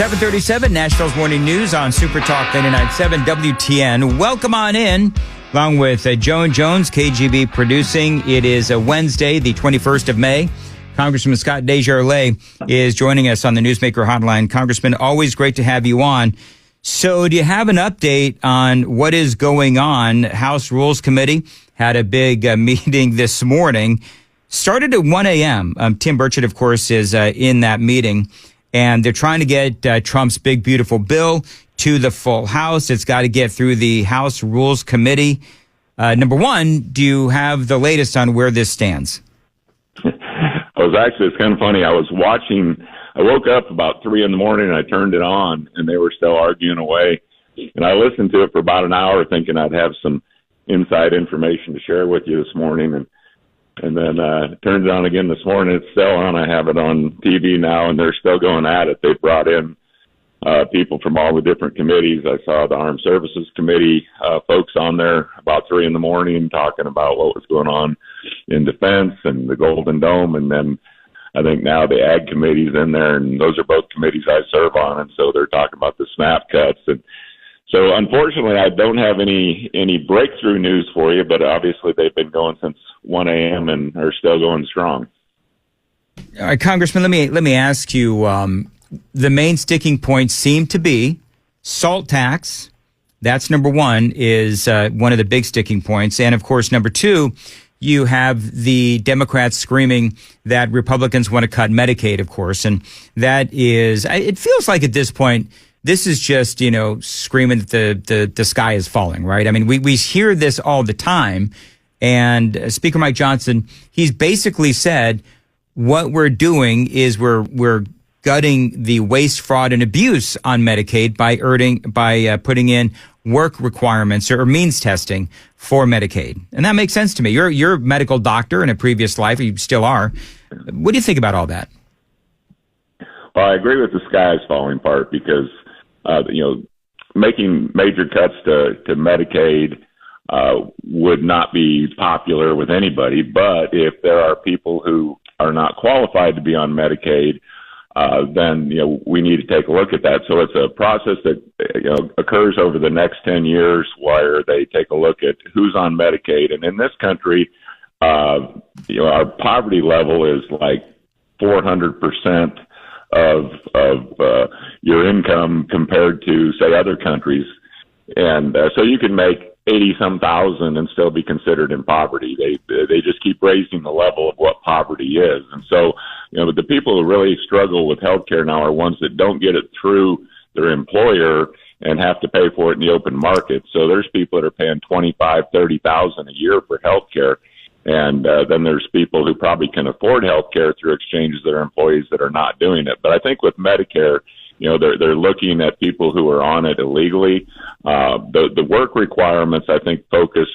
737 Nashville's Morning News on Super Talk 99.7 WTN. Welcome on in, along with Joan Jones, KGB producing. It is a Wednesday, the 21st of May. Congressman Scott Desjarlais is joining us on the Newsmaker Hotline. Congressman, always great to have you on. So do you have an update on what is going on? House Rules Committee had a big meeting this morning. Started at 1 a.m. Tim Burchett, of course, is in that meeting. And they're trying to get Trump's big, beautiful bill to the full House. It's got to get through the House Rules Committee. Number one, do you have the latest on where this stands? It's kind of funny. I woke up about 3 a.m. and I turned it on, and they were still arguing away. And I listened to it for about an hour thinking I'd have some inside information to share with you this morning. And then turned it on again this morning. It's still on. I have it on TV now, and they're still going at it. They brought in people from all the different committees. I saw the Armed Services Committee folks on there about 3 a.m. talking about what was going on in defense and the Golden Dome. And then I think now the Ag Committee's in there, and those are both committees I serve on. And so they're talking about the SNAP cuts. And so unfortunately, I don't have any breakthrough news for you, but obviously they've been going since 1 a.m. and are still going strong. All right, Congressman, let me ask you, the main sticking points seem to be salt tax. That's number one, is one of the big sticking points. And of course, number two, you have the Democrats screaming that Republicans want to cut Medicaid, of course. And that is, it feels like at this point, this is just, screaming that the sky is falling, right? I mean, we hear this all the time. And Speaker Mike Johnson, he's basically said what we're doing is we're gutting the waste, fraud, and abuse on Medicaid by putting in work requirements or means testing for Medicaid. And that makes sense to me. You're a medical doctor in a previous life. You still are. What do you think about all that? Well, I agree with the sky is falling part because, making major cuts to Medicaid would not be popular with anybody. But if there are people who are not qualified to be on Medicaid, then we need to take a look at that. So it's a process that occurs over the next 10 years where they take a look at who's on Medicaid. And in this country, our poverty level is like 400% of your income compared to, say, other countries. And so you can make 80-some thousand and still be considered in poverty. They just keep raising the level of what poverty is. And so, the people who really struggle with healthcare now are ones that don't get it through their employer and have to pay for it in the open market. So there's people that are paying $25,000, $30,000 a year for healthcare. And then there's people who probably can afford healthcare through exchanges that are employees that are not doing it. But I think with Medicare, they're looking at people who are on it illegally. The work requirements, I think, focus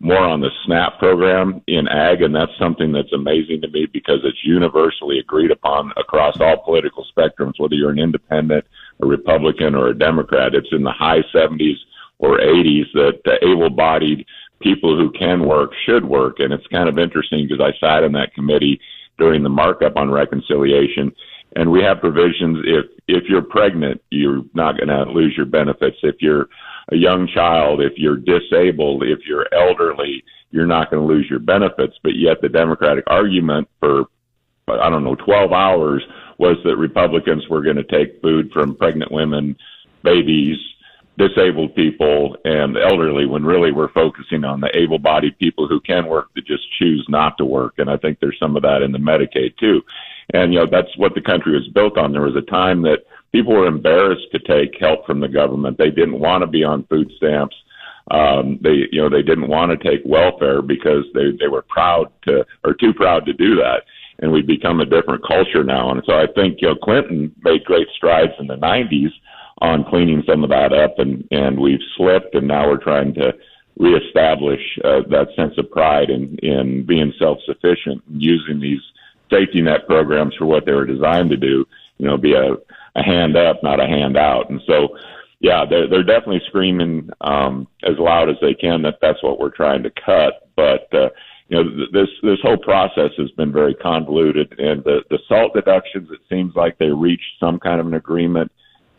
more on the SNAP program in ag, and that's something that's amazing to me because it's universally agreed upon across all political spectrums, whether you're an independent, a Republican, or a Democrat. It's in the high 70s or 80s that able-bodied people who can work should work, and it's kind of interesting because I sat in that committee during the markup on reconciliation. And we have provisions if you're pregnant, you're not going to lose your benefits. If you're a young child, if you're disabled, if you're elderly, you're not going to lose your benefits. But yet the Democratic argument for, 12 hours was that Republicans were going to take food from pregnant women, babies, disabled people, and elderly, when really we're focusing on the able-bodied people who can work that just choose not to work. And I think there's some of that in the Medicaid, too. And, that's what the country was built on. There was a time that people were embarrassed to take help from the government. They didn't want to be on food stamps. They didn't want to take welfare because they were too proud to do that. And we've become a different culture now. And so I think, Clinton made great strides in the 90s on cleaning some of that up, and we've slipped, and now we're trying to reestablish that sense of pride in being self-sufficient and using these safety net programs for what they were designed to do, be a hand up, not a handout. And so, yeah, they're definitely screaming as loud as they can that that's what we're trying to cut. But, this whole process has been very convoluted, and the SALT deductions, it seems like they reached some kind of an agreement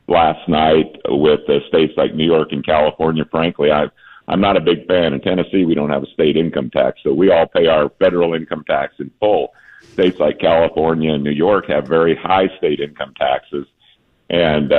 last night with states like New York and California. Frankly, I'm not a big fan. In Tennessee, we don't have a state income tax, so we all pay our federal income tax in full. States like California and New York have very high state income taxes, and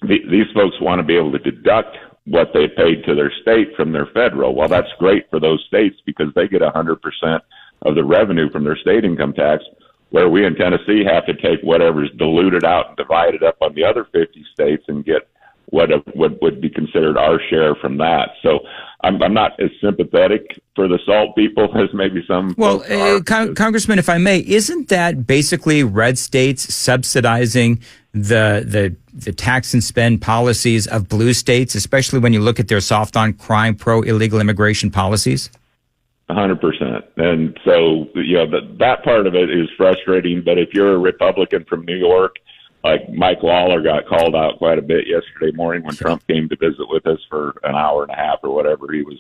these folks want to be able to deduct what they paid to their state from their federal. Well, that's great for those states because they get 100% of the revenue from their state income tax, where we in Tennessee have to take whatever's diluted out and divide it up on the other 50 states and get what would be considered our share from that. So I'm not as sympathetic for the SALT people as maybe some. Well, Congressman, if I may, isn't that basically red states subsidizing the tax and spend policies of blue states, especially when you look at their soft on crime, pro illegal immigration policies? 100%. And so, that part of it is frustrating. But if you're a Republican from New York, like Mike Lawler got called out quite a bit yesterday morning when Trump came to visit with us for an hour and a half or whatever. He was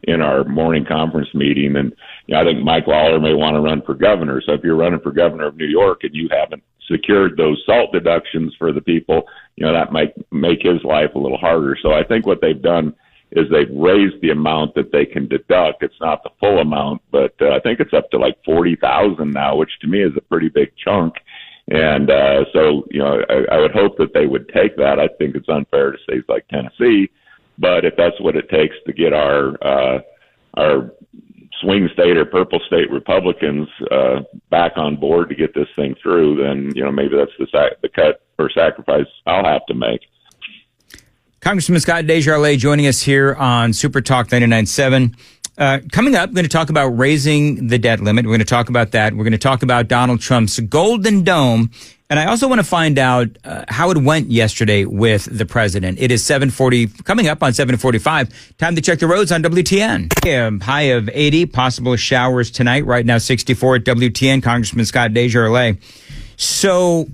in our morning conference meeting. And I think Mike Lawler may want to run for governor. So if you're running for governor of New York and you haven't secured those SALT deductions for the people, that might make his life a little harder. So I think what they've done is they've raised the amount that they can deduct. It's not the full amount, but I think it's up to like $40,000 now, which to me is a pretty big chunk. And so, I would hope that they would take that. I think it's unfair to states like Tennessee, but if that's what it takes to get our swing state or purple state Republicans back on board to get this thing through, then maybe that's the cut or sacrifice I'll have to make. Congressman Scott Desjarlais joining us here on Super Talk 99.7. Coming up, we're going to talk about raising the debt limit. We're going to talk about that. We're going to talk about Donald Trump's Golden Dome. And I also want to find out how it went yesterday with the president. It is 7:40, coming up on 7:45. Time to check the roads on WTN. High of 80, possible showers tonight. Right now, 64 at WTN. Congressman Scott Desjarlais. So,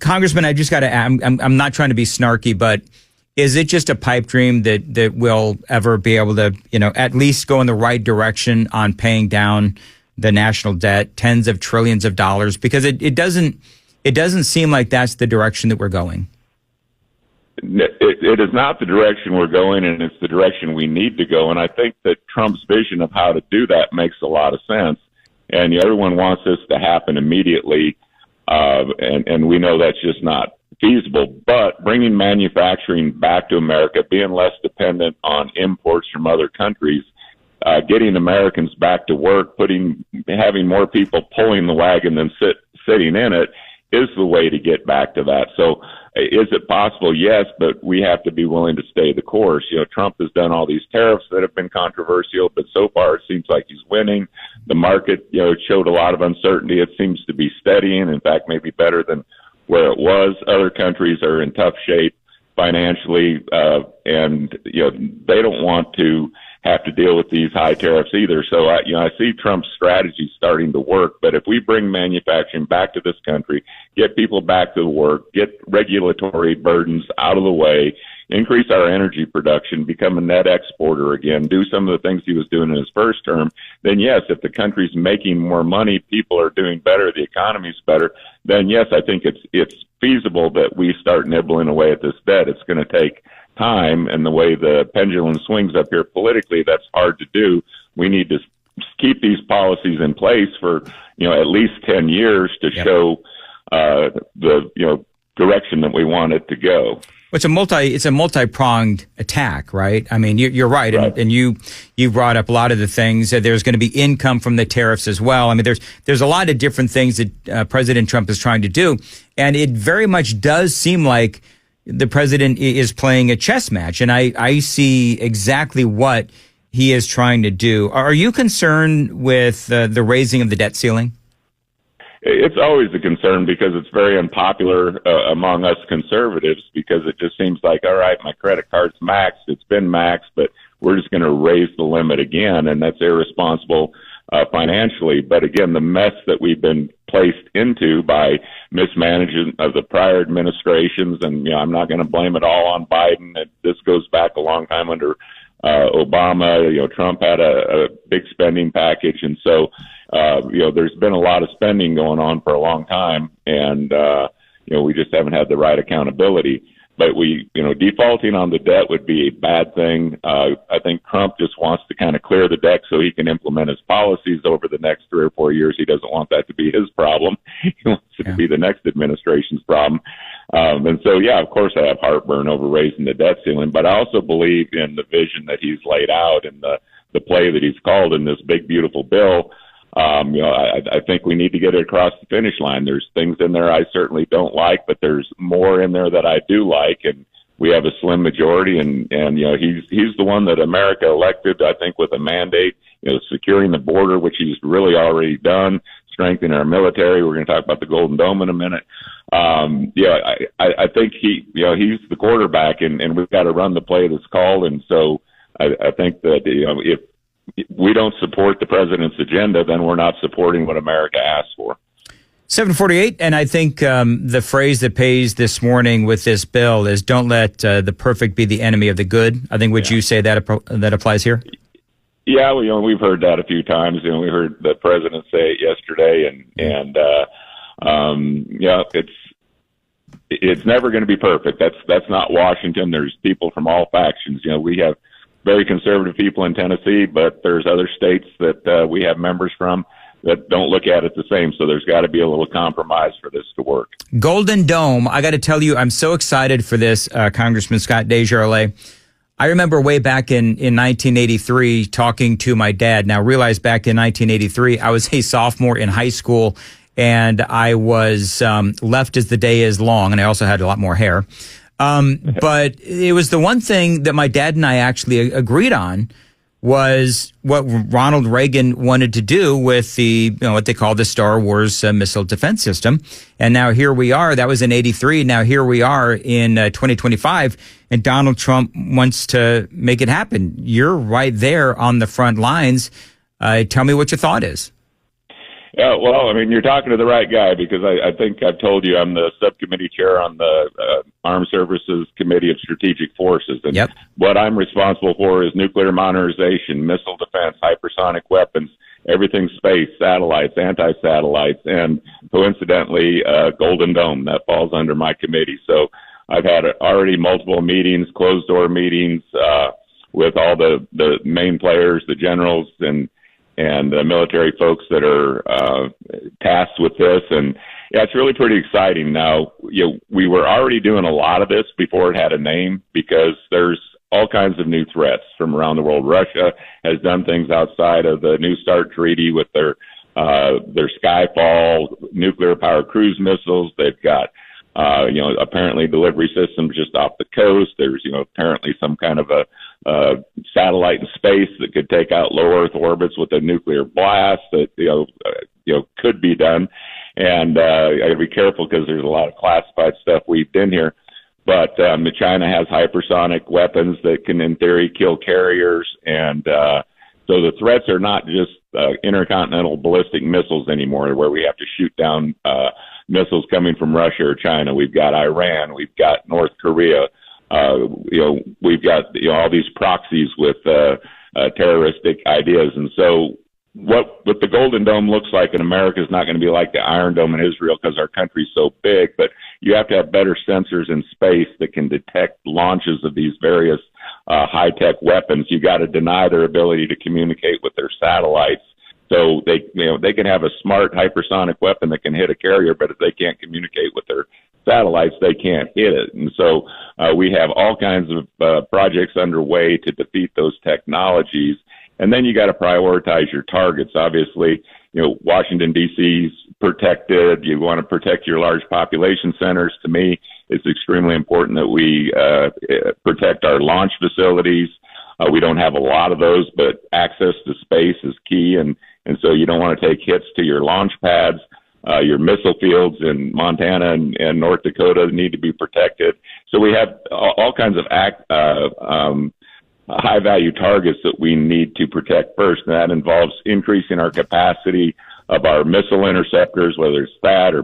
Congressman, I just got to ask, I'm not trying to be snarky, but is it just a pipe dream that we'll ever be able to, at least go in the right direction on paying down the national debt, tens of trillions of dollars? Because it doesn't seem like that's the direction that we're going. It is not the direction we're going, and it's the direction we need to go. And I think that Trump's vision of how to do that makes a lot of sense. And everyone wants this to happen immediately, and we know that's just not feasible. But bringing manufacturing back to America, being less dependent on imports from other countries, getting Americans back to work, having more people pulling the wagon than sitting in it is the way to get back to that. So is it possible? Yes, but we have to be willing to stay the course. Trump has done all these tariffs that have been controversial, but so far it seems like he's winning. The market, showed a lot of uncertainty. It seems to be steadying. In fact, maybe better than where it was. Other countries are in tough shape financially, and they don't want to have to deal with these high tariffs either. So I see Trump's strategy starting to work. But if we bring manufacturing back to this country, get people back to work, get regulatory burdens out of the way, increase our energy production, become a net exporter again, do some of the things he was doing in his first term, then yes, if the country's making more money, people are doing better, the economy's better, then yes, I think it's feasible that we start nibbling away at this debt. It's going to take time, and the way the pendulum swings up here politically, that's hard to do. We need to keep these policies in place for at least 10 years to show the direction that we want it to go. It's a multi-pronged attack, right? I mean, you're right. And you brought up a lot of the things. There's going to be income from the tariffs as well. I mean, there's a lot of different things that President Trump is trying to do, and it very much does seem like the president is playing a chess match, and I see exactly what he is trying to do. Are you concerned with the raising of the debt ceiling? It's always a concern because it's very unpopular among us conservatives, because it just seems like, all right, my credit card's maxed, it's been maxed, but we're just going to raise the limit again, and that's irresponsible financially. But again, the mess that we've been placed into by mismanagement of the prior administrations, and I'm not going to blame it all on Biden. This goes back a long time under Obama. Trump had a big spending package, and so there's been a lot of spending going on for a long time, and we just haven't had the right accountability. But defaulting on the debt would be a bad thing. I think Trump just wants to kind of clear the deck so he can implement his policies over the next 3 or 4 years. He doesn't want that to be his problem. He wants it to be the next administration's problem. And so, of course I have heartburn over raising the debt ceiling, but I also believe in the vision that he's laid out and the play that he's called in this big, beautiful bill. I think we need to get it across the finish line. There's things in there I certainly don't like, but there's more in there that I do like, and we have a slim majority. And he's the one that America elected, I think, with a mandate, securing the border, which he's really already done, strengthening our military. We're going to talk about the Golden Dome in a minute. I think he's the quarterback, and we've got to run the play that's called. And so I think that if we don't support the president's agenda, then we're not supporting what America asked for. 748, and I think the phrase that pays this morning with this bill is "Don't let the perfect be the enemy of the good." I think would you say that that applies here? Yeah, we've heard that a few times. We heard the president say it yesterday, and it's never going to be perfect. That's not Washington. There's people from all factions. We have very conservative people in Tennessee, but there's other states that we have members from that don't look at it the same. So there's got to be a little compromise for this to work. Golden Dome, I got to tell you, I'm so excited for this, Congressman Scott Desjarlais. I remember way back in 1983 talking to my dad. Now, realize back in 1983, I was a sophomore in high school, and I was left as the day is long, and I also had a lot more hair. But it was the one thing that my dad and I actually agreed on was what Ronald Reagan wanted to do with the, what they call the Star Wars missile defense system. And now here we are. That was in 83. Now here we are in 2025, and Donald Trump wants to make it happen. You're right there on the front lines. Tell me what your thought is. Yeah, well, you're talking to the right guy, because I think I've told you I'm the subcommittee chair on the Armed Services Committee of Strategic Forces. And what I'm responsible for is nuclear modernization, missile defense, hypersonic weapons, everything space, satellites, anti-satellites, and coincidentally, Golden Dome. That falls under my committee. So I've had already multiple meetings, closed-door meetings with all the main players, the generals, and the military folks that are tasked with this. And it's really pretty exciting. Now, we were already doing a lot of this before it had a name, because there's all kinds of new threats from around the world. Russia has done things outside of the New START treaty with their Skyfall nuclear powered cruise missiles. They've got apparently delivery systems just off the coast. There's, apparently some kind of a satellite in space that could take out low Earth orbits with a nuclear blast that, could be done. And I got to be careful, because there's a lot of classified stuff weaved in here. But China has hypersonic weapons that can, in theory, kill carriers. And so the threats are not just intercontinental ballistic missiles anymore, where we have to shoot down missiles coming from Russia or China. We've got Iran. We've got North Korea. We've got all these proxies with terroristic ideas. And so what the Golden Dome looks like in America is not going to be like the Iron Dome in Israel, because our country's so big. But you have to have better sensors in space that can detect launches of these various high-tech weapons. You got to deny their ability to communicate with their satellites. So they can have a smart hypersonic weapon that can hit a carrier, but if they can't communicate with their satellites, they can't hit it. And so we have all kinds of projects underway to defeat those technologies. And then you got to prioritize your targets. Obviously, Washington, D.C.'s protected. You want to protect your large population centers. To me, it's extremely important that we protect our launch facilities. We don't have a lot of those, but access to space is key. And so you don't want to take hits to your launch pads. Your missile fields in Montana and North Dakota need to be protected. So we have all kinds of high-value targets that we need to protect first, and that involves increasing our capacity of our missile interceptors, whether it's THAAD or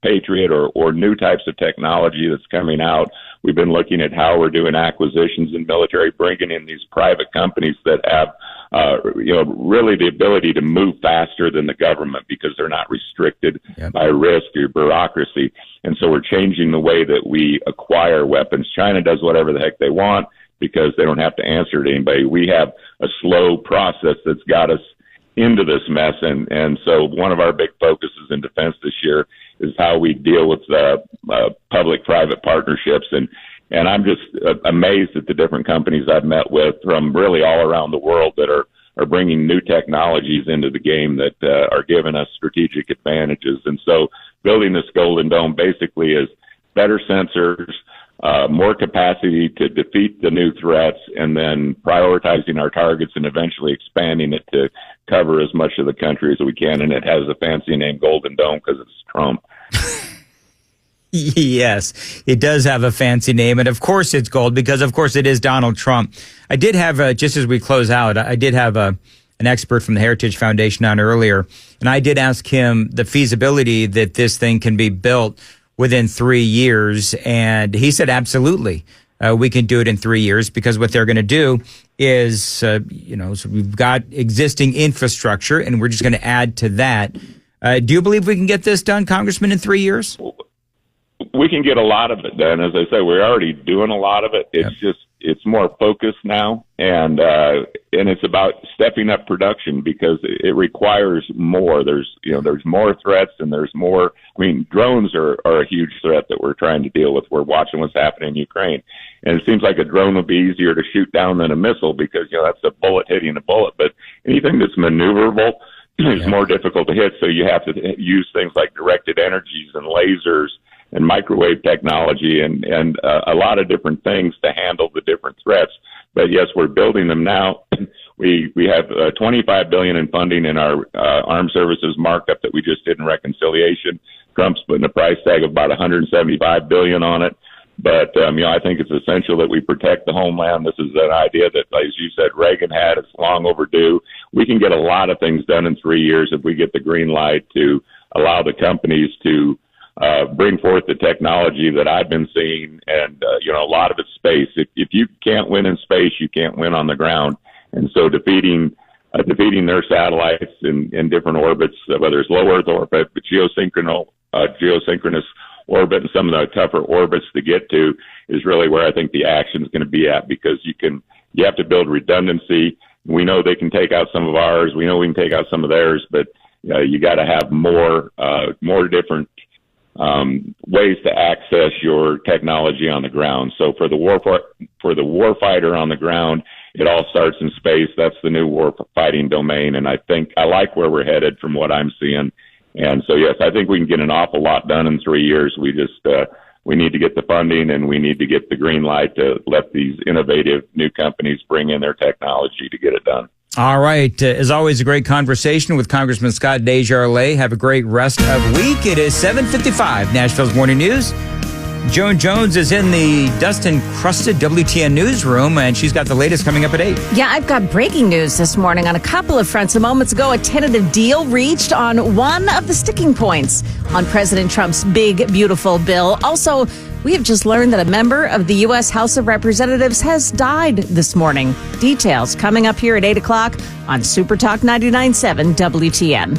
Patriot or new types of technology that's coming out. We've been looking at how we're doing acquisitions in military, bringing in these private companies that have really the ability to move faster than the government because they're not restricted by risk or bureaucracy. And so we're changing the way that we acquire weapons. China does whatever the heck they want because they don't have to answer to anybody. We have a slow process that's got us into this mess. And so one of our big focuses in defense this year is how we deal with public-private partnerships. And I'm just amazed at the different companies I've met with from really all around the world that are bringing new technologies into the game that are giving us strategic advantages. And so building this Golden Dome basically is better sensors, more capacity to defeat the new threats, and then prioritizing our targets and eventually expanding it to cover as much of the country as we can. And it has a fancy name, Golden Dome, because it's Trump. Yes, it does have a fancy name. And of course it's gold because, of course, it is Donald Trump. I did have, just as we close out, I did have an expert from the Heritage Foundation on earlier, and I did ask him the feasibility that this thing can be built within 3 years. And he said, absolutely, we can do it in 3 years because what they're going to do is, so we've got existing infrastructure and we're just going to add to that. Do you believe we can get this done, Congressman, in 3 years? We can get a lot of it done. As I say, we're already doing a lot of it. It's just, it's more focused now. And it's about stepping up production because it requires more. There's more threats and there's more. I mean, drones are a huge threat that we're trying to deal with. We're watching what's happening in Ukraine. And it seems like a drone would be easier to shoot down than a missile because, that's a bullet hitting a bullet. But anything that's maneuverable is more difficult to hit. So you have to use things like directed energies and lasers and microwave technology and a lot of different things to handle the different threats. But yes, we're building them now. We have $25 billion in funding in our armed services markup that we just did in reconciliation. Trump's putting a price tag of about $175 billion on it. But I think it's essential that we protect the homeland. This is an idea that, as you said, Reagan had. It's long overdue. We can get a lot of things done in 3 years if we get the green light to allow the companies to bring forth the technology that I've been seeing, and a lot of it's space. If you can't win in space, you can't win on the ground. And so defeating their satellites in different orbits, whether it's low Earth orbit, but geosynchronous orbit, and some of the tougher orbits to get to, is really where I think the action is going to be at, because you have to build redundancy. We know they can take out some of ours. We know we can take out some of theirs, but you got to have more different ways to access your technology on the ground. So for the warfighter on the ground, it all starts in space. That's the new warfighting domain, and I think I like where we're headed from what I'm seeing. And so yes, I think we can get an awful lot done in 3 years. We just we need to get the funding, and we need to get the green light to let these innovative new companies bring in their technology to get it done. All right. As always, a great conversation with Congressman Scott Desjarlais. Have a great rest of week. It is 7:55, Nashville's Morning News. Joan Jones is in the dust-encrusted WTN newsroom, and she's got the latest coming up at 8. Yeah, I've got breaking news this morning on a couple of fronts. A moments ago, a tentative deal reached on one of the sticking points on President Trump's big, beautiful bill. Also, we have just learned that a member of the U.S. House of Representatives has died this morning. Details coming up here at 8 o'clock on Super Talk 99.7 WTN.